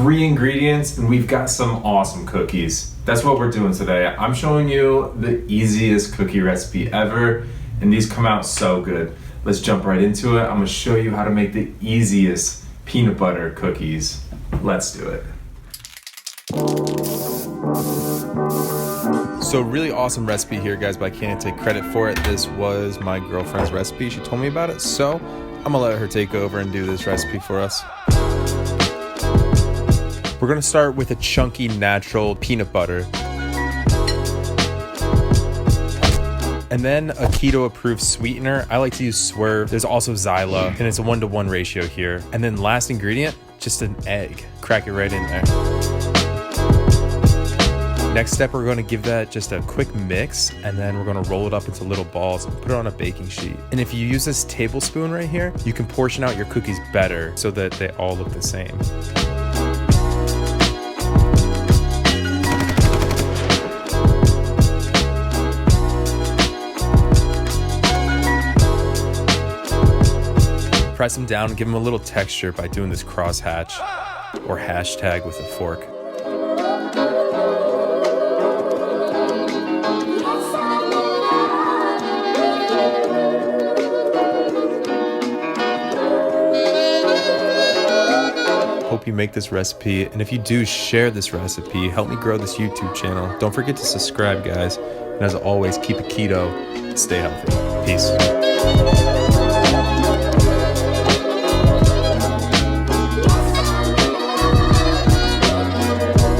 3 ingredients and we've got some awesome cookies. That's what we're doing today. I'm showing you the easiest cookie recipe ever, and these come out so good. Let's jump right into it. I'm gonna show you how to make the easiest peanut butter cookies. Let's do it. So really awesome recipe here, guys, but I can't take credit for it. This was my girlfriend's recipe. She told me about it, so I'm gonna let her take over and do this recipe for us. We're gonna start with a chunky natural peanut butter. And then a keto approved sweetener. I like to use Swerve. There's also Xyla, and it's a 1-to-1 ratio here. And then last ingredient, just an egg. Crack it right in there. Next step, we're gonna give that just a quick mix, and then we're gonna roll it up into little balls and put it on a baking sheet. And if you use this tablespoon right here, you can portion out your cookies better so that they all look the same. Press them down and give them a little texture by doing this crosshatch or hashtag with a fork. Hope you make this recipe, and if you do, share this recipe. Help me grow this YouTube channel. Don't forget to subscribe, guys. And as always, keep it keto, stay healthy. Peace.